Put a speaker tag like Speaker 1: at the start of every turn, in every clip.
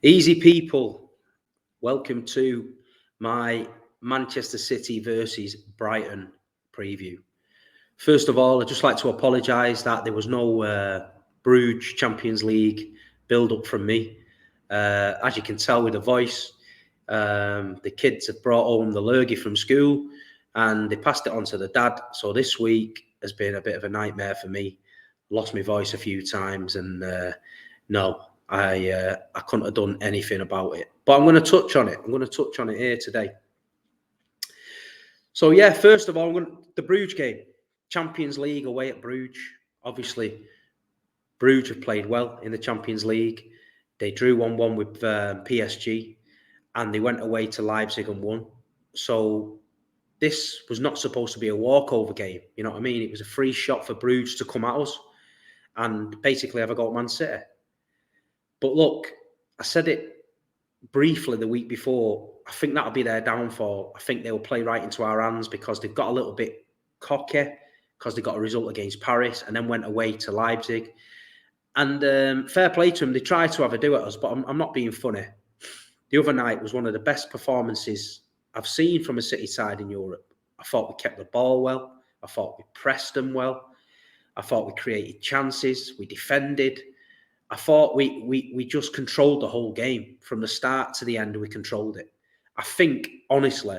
Speaker 1: Easy people, welcome to my Manchester City versus Brighton preview. First of all, I'd just like to apologise that there was no Bruges Champions League build-up from me. As you can tell with the voice, the kids have brought home the lurgy from school and they passed it on to the dad. So this week has been a bit of a nightmare for me. Lost my voice a few times and I couldn't have done anything about it. But I'm going to touch on it. I'm going to touch on it here today. So, first of all, the Bruges game. Champions League away at Bruges. Obviously, Bruges have played well in the Champions League. They drew 1-1 with PSG and they went away to Leipzig and won. So this was not supposed to be a walkover game. You know what I mean? It was a free shot for Bruges to come at us and basically have a go at Man City. But look, I said it briefly the week before. I think that'll be their downfall. I think they will play right into our hands because they've got a little bit cocky because they got a result against Paris and then went away to Leipzig. And fair play to them. They tried to have a do at us, but I'm not being funny. The other night was one of the best performances I've seen from a City side in Europe. I thought we kept the ball well. I thought we pressed them well. I thought we created chances. We defended. I thought we just controlled the whole game. From the start to the end, we controlled it. I think, honestly,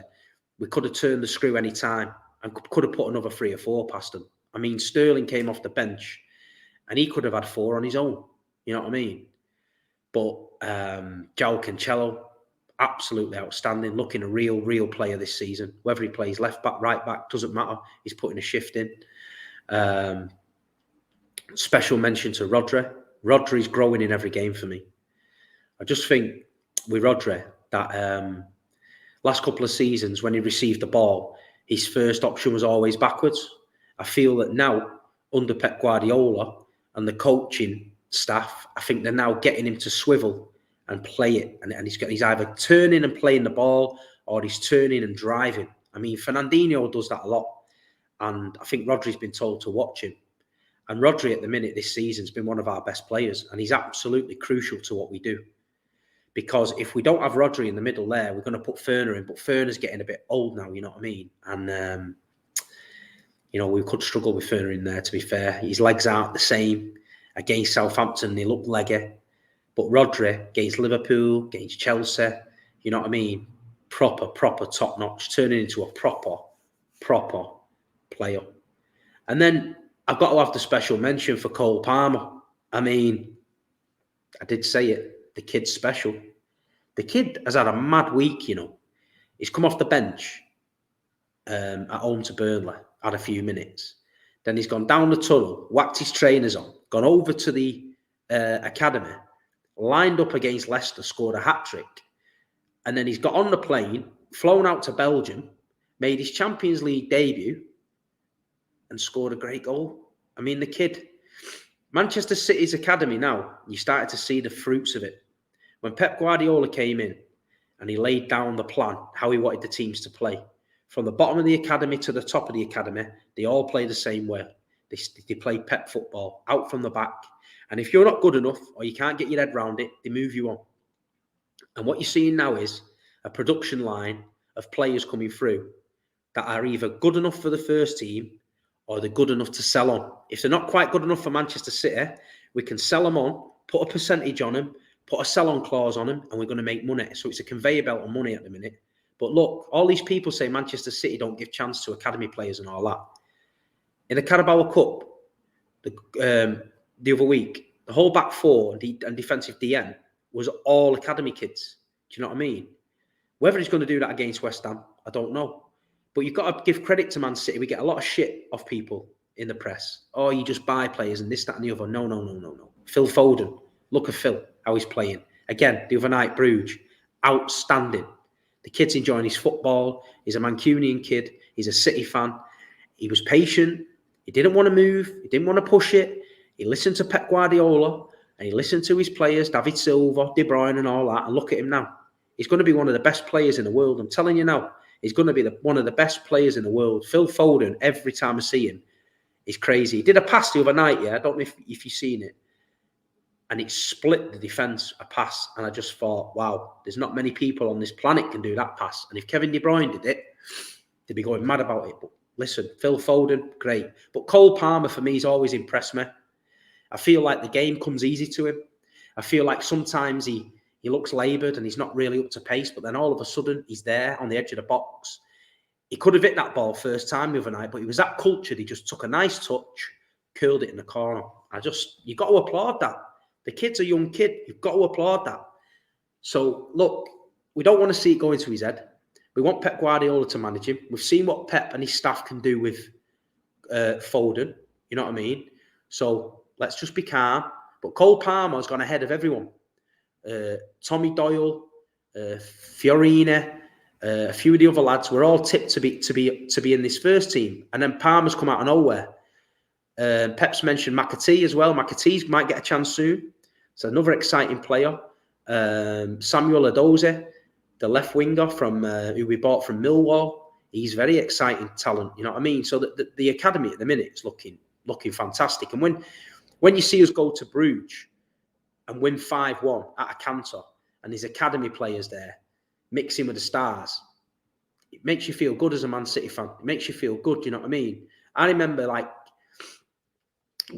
Speaker 1: we could have turned the screw any time and could have put another 3 or 4 past them. I mean, Sterling came off the bench and he could have had 4 on his own. You know what I mean? But João Cancelo, absolutely outstanding. Looking a real player this season. Whether he plays left back, right back, doesn't matter. He's putting a shift in. Special mention to Rodri. Rodri's growing in every game for me. I just think with Rodri that last couple of seasons when he received the ball, his first option was always backwards. I feel that now under Pep Guardiola and the coaching staff, I think they're now getting him to swivel and play it. And he's either turning and playing the ball or he's turning and driving. I mean, Fernandinho does that a lot. And I think Rodri's been told to watch him. And Rodri at the minute this season has been one of our best players. And he's absolutely crucial to what we do. Because if we don't have Rodri in the middle there, we're going to put Ferner in. But Ferner's getting a bit old now, you know what I mean? And, we could struggle with Ferner in there, to be fair. His legs aren't the same. Against Southampton, they look leggy. But Rodri, against Liverpool, against Chelsea, you know what I mean? Proper top-notch. Turning into a proper player. And then I've got to have the special mention for Cole Palmer. I mean, I did say it. The kid's special. The kid has had a mad week, He's come off the bench at home to Burnley, had a few minutes. Then he's gone down the tunnel, whacked his trainers on, gone over to the academy, lined up against Leicester, scored a hat-trick. And then he's got on the plane, flown out to Belgium, made his Champions League debut, and scored a great goal. I mean, the kid, Manchester City's academy now, you started to see the fruits of it. When Pep Guardiola came in and he laid down the plan, how he wanted the teams to play, from the bottom of the academy to the top of the academy, they all play the same way. They play Pep football, out from the back. And if you're not good enough or you can't get your head around it, they move you on. And what you're seeing now is a production line of players coming through that are either good enough for the first team or they're good enough to sell on. If they're not quite good enough for Manchester City, we can sell them on, put a percentage on them, put a sell-on clause on them, and we're going to make money. So it's a conveyor belt of money at the minute. But look, all these people say Manchester City don't give chance to academy players and all that. In the Carabao Cup, the other week, the whole back four and defensive DN was all academy kids. Do you know what I mean? Whether he's going to do that against West Ham, I don't know. But you've got to give credit to Man City. We get a lot of shit off people in the press. Oh, you just buy players and this, that, and the other. No. Phil Foden. Look at Phil, how he's playing. Again, the other night, Bruges. Outstanding. The kid's enjoying his football. He's a Mancunian kid. He's a City fan. He was patient. He didn't want to move. He didn't want to push it. He listened to Pep Guardiola and he listened to his players, David Silva, De Bruyne and all that. And look at him now. He's going to be one of the best players in the world. I'm telling you now. He's going to be one of the best players in the world. Phil Foden, every time I see him, is crazy. He did a pass the other night, I don't know if you've seen it. and it split the defence a pass. And I just thought, wow, there's not many people on this planet can do that pass. And if Kevin De Bruyne did it, they'd be going mad about it. But listen, Phil Foden, great. But Cole Palmer, for me, has always impressed me. I feel like the game comes easy to him. I feel like sometimes he looks laboured and he's not really up to pace, but then all of a sudden he's there on the edge of the box. He could have hit that ball first time the other night, but he was that cultured. He just took a nice touch, curled it in the corner. You got to applaud that. The kid's a young kid. You've got to applaud that. So, look, we don't want to see it go into his head. We want Pep Guardiola to manage him. We've seen what Pep and his staff can do with Foden. You know what I mean? So, let's just be calm. But Cole Palmer has gone ahead of everyone. Tommy Doyle, Fiorina, a few of the other lads were all tipped to be in this first team. And then Palmer's come out of nowhere. Pep's mentioned McAtee as well. McAtee might get a chance soon. So another exciting player. Samuel Edozie, the left winger from who we bought from Millwall. He's very exciting talent. You know what I mean? So the academy at the minute is looking fantastic. And when you see us go to Bruges and win 5-1 at a canter, and there's academy players there mixing with the stars, it makes you feel good as a Man City fan. It makes you feel good. You know what I mean? I remember like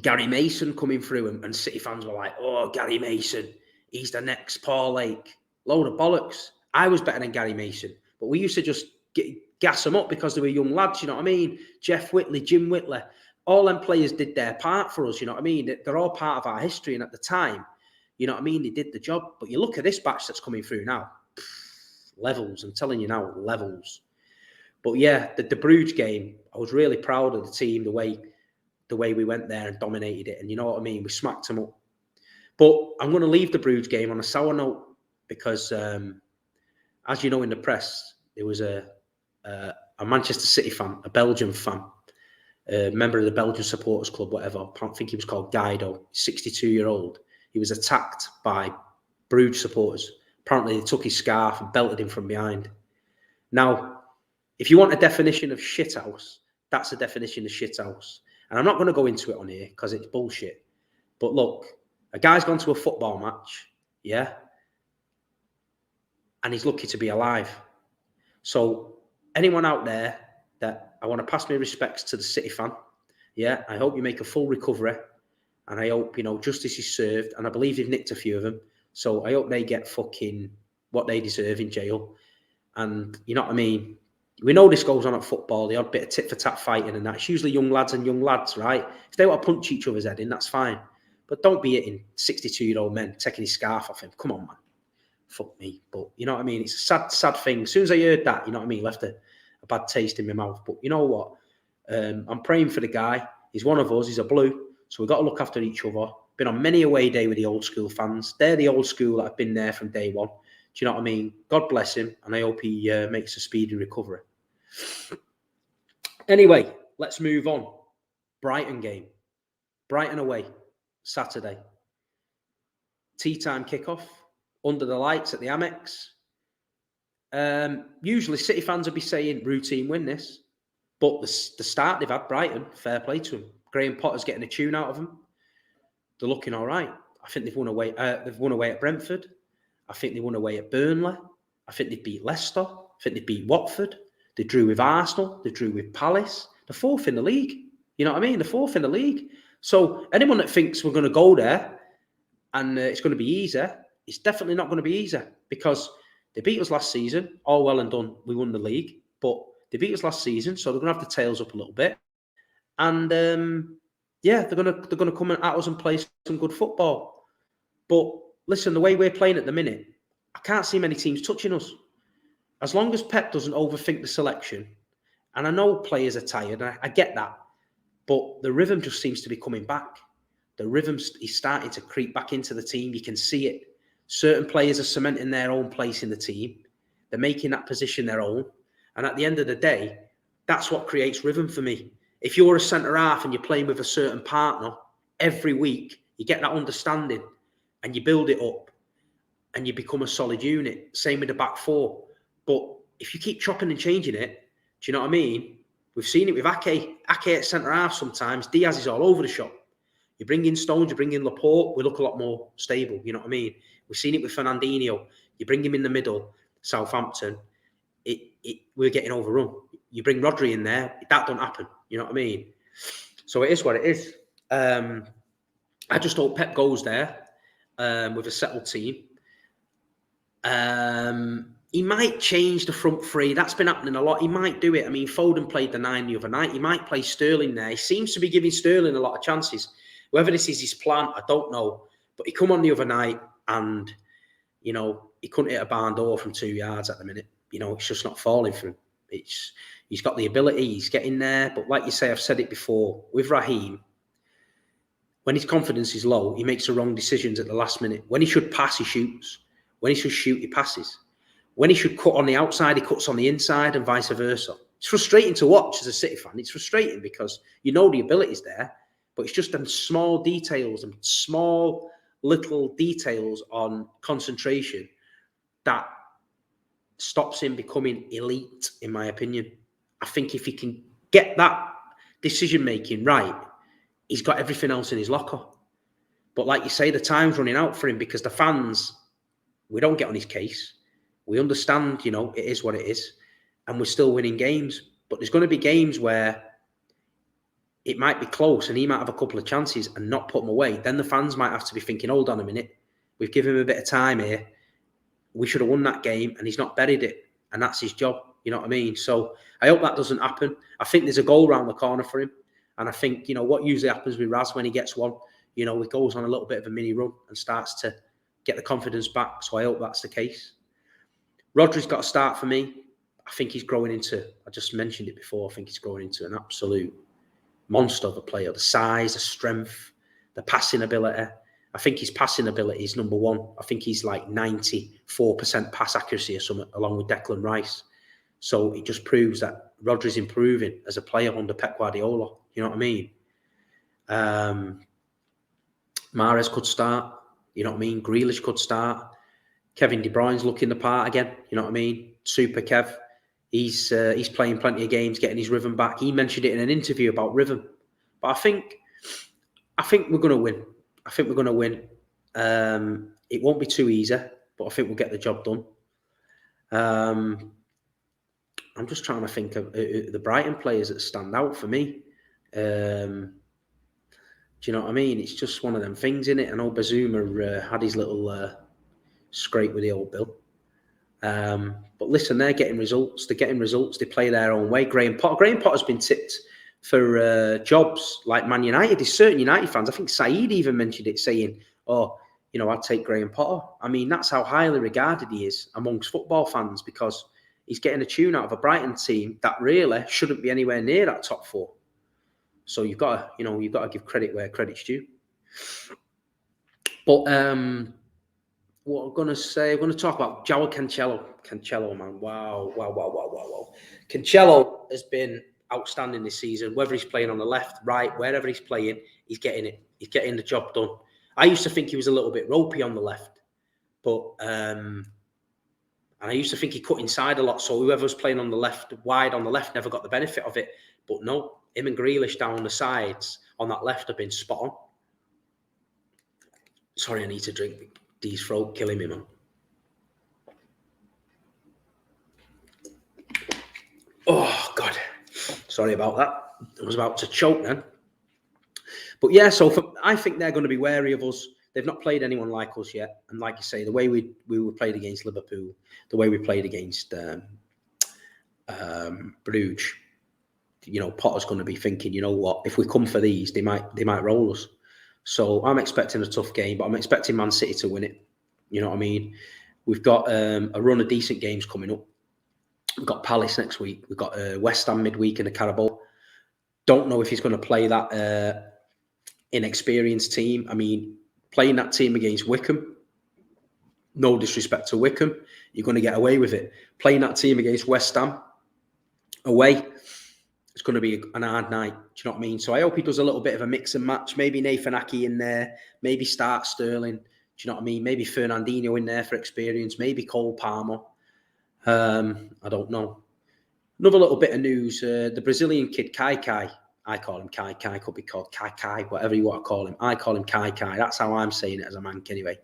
Speaker 1: Gary Mason coming through and City fans were like, oh, Gary Mason, he's the next Paul Lake. Load of bollocks. I was better than Gary Mason, but we used to just gas them up because they were young lads, you know what I mean? Jeff Whitley, Jim Whitley, all them players did their part for us, you know what I mean? They're all part of our history, and at the time, you know what I mean, they did the job. But you look at this batch that's coming through now, levels, I'm telling you now, levels. But yeah, the Bruges game, I was really proud of the team, the way we went there and dominated it. And you know what I mean? We smacked them up. But I'm going to leave the Bruges game on a sour note because, as you know, in the press, there was a Manchester City fan, a Belgian fan, a member of the Belgian Supporters Club, whatever. I think he was called Guido, 62-year-old. He was attacked by Bruges supporters. Apparently, they took his scarf and belted him from behind. Now, if you want a definition of shithouse, that's a definition of shithouse. And I'm not going to go into it on here because it's bullshit. But look, a guy's gone to a football match, yeah, and he's lucky to be alive. So anyone out there that I want to pass my respects to the City fan, yeah, I hope you make a full recovery, and I hope, you know, justice is served, and I believe they've nicked a few of them, so I hope they get fucking what they deserve in jail. And you know what I mean? We know this goes on at football, the odd bit of tit-for-tat fighting and that. It's usually young lads and young lads, right? If they want to punch each other's head in, that's fine. But don't be hitting 62-year-old men, taking his scarf off him. Come on, man. Fuck me. But you know what I mean? It's a sad, sad thing. As soon as I heard that, you know what I mean, left a bad taste in my mouth. But you know what? I'm praying for the guy. He's one of us. He's a blue. So we've got to look after each other. Been on many away day with the old school fans. They're the old school that have been there from day one. Do you know what I mean? God bless him. And I hope he makes a speedy recovery. Anyway, let's move on. Brighton game. Brighton away, Saturday. Tea time kickoff, under the lights at the Amex. Usually City fans would be saying routine win this. But the start they've had, Brighton, fair play to them. Graham Potter's getting a tune out of them. They're looking all right. I think they've won away at Brentford. I think they won away at Burnley. I think they beat Leicester. I think they beat Watford. They drew with Arsenal. They drew with Palace. They're fourth in the league. You know what I mean? They're fourth in the league. So anyone that thinks we're going to go there and it's going to be easy, it's definitely not going to be easy because they beat us last season. All well and done. We won the league. But they beat us last season, so they're going to have the tails up a little bit. And, yeah, they're going to come at us and play some good football. But listen, the way we're playing at the minute, I can't see many teams touching us. As long as Pep doesn't overthink the selection, and I know players are tired, and I get that, but the rhythm just seems to be coming back. The rhythm is starting to creep back into the team. You can see it. Certain players are cementing their own place in the team. They're making that position their own. And at the end of the day, that's what creates rhythm for me. If you're a centre-half and you're playing with a certain partner, every week you get that understanding and you build it up and you become a solid unit. Same with the back four. But if you keep chopping and changing it, do you know what I mean? We've seen it with Ake. Ake at centre-half sometimes. Diaz is all over the shop. You bring in Stones, you bring in Laporte, we look a lot more stable. You know what I mean? We've seen it with Fernandinho. You bring him in the middle, Southampton, we're getting overrun. You bring Rodri in there, that don't happen. You know what I mean? So it is what it is. I just hope Pep goes there with a settled team. He might change the front three. That's been happening a lot. He might do it. I mean, Foden played the 9 the other night. He might play Sterling there. He seems to be giving Sterling a lot of chances. Whether this is his plan, I don't know. But he come on the other night and, you know, he couldn't hit a barn door from 2 yards at the minute. You know, it's just not falling for him. He's got the ability. He's getting there. But like you say, I've said it before, with Raheem, when his confidence is low, he makes the wrong decisions at the last minute. When he should pass, he shoots. When he should shoot, he passes. When he should cut on the outside, he cuts on the inside and vice versa. It's frustrating to watch as a City fan. It's frustrating because you know the ability's there, but it's just them small details and small little details on concentration that stops him becoming elite, in my opinion. I think if he can get that decision-making right, he's got everything else in his locker. But like you say, the time's running out for him because the fans, we don't get on his case. We understand, you know, it is what it is. And we're still winning games. But there's going to be games where it might be close and he might have a couple of chances and not put them away. Then the fans might have to be thinking, hold on a minute. We've given him a bit of time here. We should have won that game and he's not buried it. And that's his job. You know what I mean? So I hope that doesn't happen. I think there's a goal round the corner for him. And I think, you know, what usually happens with Raz when he gets one, you know, he goes on a little bit of a mini run and starts to get the confidence back. So I hope that's the case. Rodri's got to start for me. I think he's growing into, I just mentioned it before, I think he's growing into an absolute monster of a player. The size, the strength, the passing ability. I think his passing ability is number one. I think he's like 94% pass accuracy or something, along with Declan Rice. So it just proves that Rodri's improving as a player under Pep Guardiola. You know what I mean? Mahrez could start. You know what I mean? Grealish could start. Kevin De Bruyne's looking the part again. You know what I mean? Super Kev. He's playing plenty of games, getting his rhythm back. He mentioned it in an interview about rhythm. But I think we're going to win. I think we're going to win. It won't be too easy, but I think we'll get the job done. I'm just trying to think of the Brighton players that stand out for me. Do you know what I mean? It's just one of them things, innit? I know Bazuma had his little scrape with the old Bill. But listen, they're getting results. They're getting results. They play their own way. Graham Potter's been tipped for jobs like Man United. There's certain United fans, I think Saeed even mentioned it, saying, oh, you know, I'd take Graham Potter. I mean, that's how highly regarded he is amongst football fans because he's getting a tune out of a Brighton team that really shouldn't be anywhere near that top four. So you've got to give credit where credit's due. But what I'm going to say, I'm going to talk about João Cancelo. Cancelo, man. Wow. Cancelo has been outstanding this season, whether he's playing on the left, right, wherever he's playing, he's getting it. He's getting the job done. I used to think he was a little bit ropey on the left, but and I used to think he cut inside a lot, so whoever was playing on the left, wide on the left, never got the benefit of it. But no, him and Grealish down the sides on that left have been spot on. Sorry, I need to drink. These throat killing me, man. Oh, God. Sorry about that. I was about to choke then. But yeah, so I think they're going to be wary of us. They've not played anyone like us yet. And like you say, the way we were played against Liverpool, the way we played against Bruges, you know, Potter's going to be thinking, you know what, if we come for these, they might roll us. So I'm expecting a tough game, but I'm expecting Man City to win it. You know what I mean? We've got a run of decent games coming up. We've got Palace next week. We've got West Ham midweek in the Carabao. Don't know if he's going to play that inexperienced team. I mean, playing that team against Wickham, no disrespect to Wickham, you're going to get away with it. Playing that team against West Ham away, it's going to be an hard night. Do you know what I mean? So I hope he does a little bit of a mix and match. Maybe Nathan Ake in there. Maybe start Sterling. Do you know what I mean? Maybe Fernandinho in there for experience. Maybe Cole Palmer. I don't know. Another little bit of news. The Brazilian kid, Kai, I call him Kai Kai, could be called Kai Kai, whatever you want to call him. I call him Kai Kai. That's how I'm saying it as a mank anyway.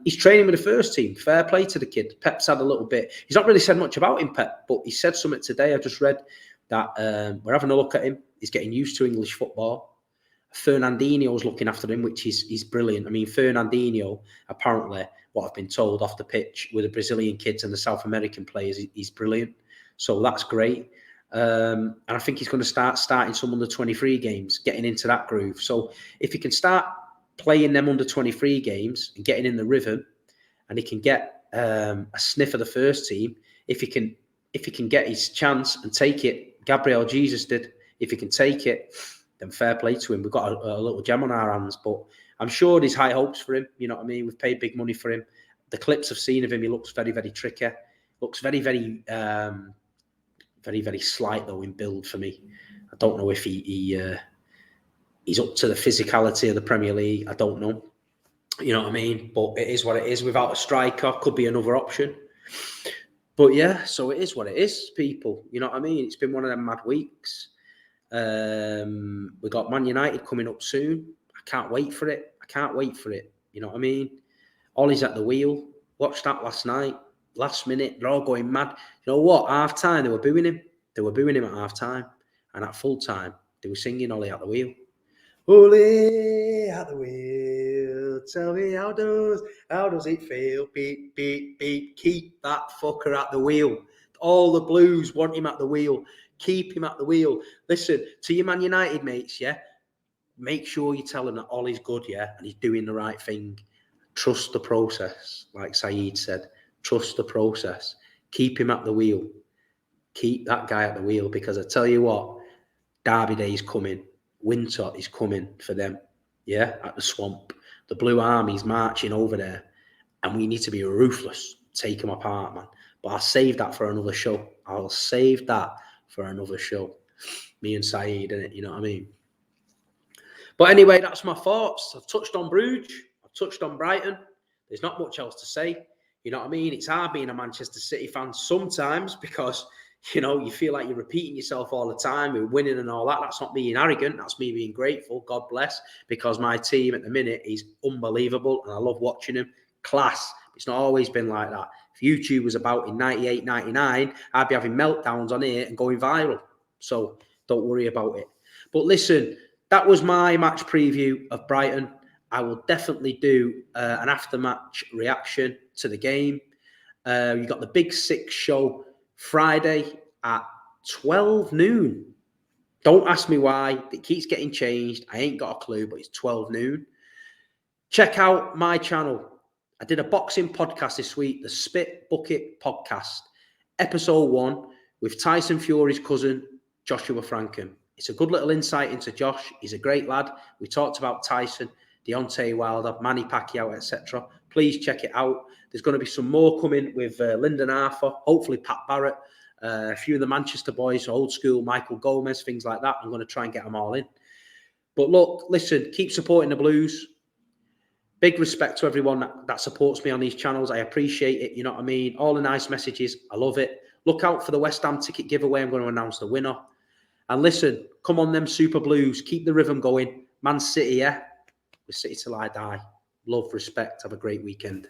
Speaker 1: He's training with the first team. Fair play to the kid. Pep's had a little bit. He's not really said much about him, Pep, but he said something today. I just read that we're having a look at him. He's getting used to English football. Fernandinho's looking after him, which is brilliant. I mean, Fernandinho, apparently, what I've been told off the pitch with the Brazilian kids and the South American players, he's brilliant. So that's great. And I think he's going to start starting some under-23 games, getting into that groove. So if he can start playing them under-23 games and getting in the rhythm, and he can get a sniff of the first team, if he can get his chance and take it, Gabriel Jesus did. If he can take it, then fair play to him. We've got a little gem on our hands, but I'm sure there's high hopes for him. You know what I mean? We've paid big money for him. The clips I've seen of him, he looks very, very tricky. Looks very, very, very, very slight though in build for me. I don't know if he's up to the physicality of the Premier League. I don't know. You know what I mean? But it is what it is. Without a striker, could be another option. But yeah, so it is what it is, people. You know what I mean? It's been one of them mad weeks. We got Man United coming up soon. I can't wait for it. You know what I mean? Ollie's at the wheel. Watched that last night. Last minute, they're all going mad. You know what? Half time, they were booing him. They were booing him at half time. And at full time, they were singing Ollie at the wheel. Ollie at the wheel. Tell me how does it feel? Beep, beep, beep. Keep that fucker at the wheel. All the Blues want him at the wheel. Keep him at the wheel. Listen, to your Man United mates, yeah? Make sure you tell him that Ollie's good, yeah? And he's doing the right thing. Trust the process, like Saeed said. Trust the process. Keep him at the wheel. Keep that guy at the wheel, because I tell you what, Derby Day is coming. Winter is coming for them, yeah? At the Swamp. The Blue Army's marching over there, and we need to be ruthless. Take them apart, man. But I'll save that for another show. Me and Saeed, innit? You know what I mean? But anyway, that's my thoughts. I've touched on Bruges. I've touched on Brighton. There's not much else to say. You know what I mean? It's hard being a Manchester City fan sometimes because, you know, you feel like you're repeating yourself all the time. We're winning and all that. That's not being arrogant. That's me being grateful. God bless. Because my team at the minute is unbelievable and I love watching them. Class. It's not always been like that. If YouTube was about in 98, 99, I'd be having meltdowns on here and going viral. So don't worry about it. But listen, that was my match preview of Brighton. I will definitely do an after-match reaction to the game. You got the Big Six show Friday at 12 noon. Don't ask me why. It keeps getting changed. I ain't got a clue, but it's 12 noon. Check out my channel. I did a boxing podcast this week, the Spit Bucket Podcast, episode 1 with Tyson Fury's cousin, Joshua Franken. It's a good little insight into Josh. He's a great lad. We talked about Tyson, Deontay Wilder, Manny Pacquiao, etc. Please check it out. There's going to be some more coming with Lyndon Arthur, hopefully Pat Barrett, a few of the Manchester boys, old school, Michael Gomez, things like that. I'm going to try and get them all in. But look, listen, keep supporting the Blues. Big respect to everyone that supports me on these channels. I appreciate it. You know what I mean? All the nice messages. I love it. Look out for the West Ham ticket giveaway. I'm going to announce the winner. And listen, come on them Super Blues. Keep the rhythm going. Man City, yeah? We're City till I die. Love, respect. Have a great weekend.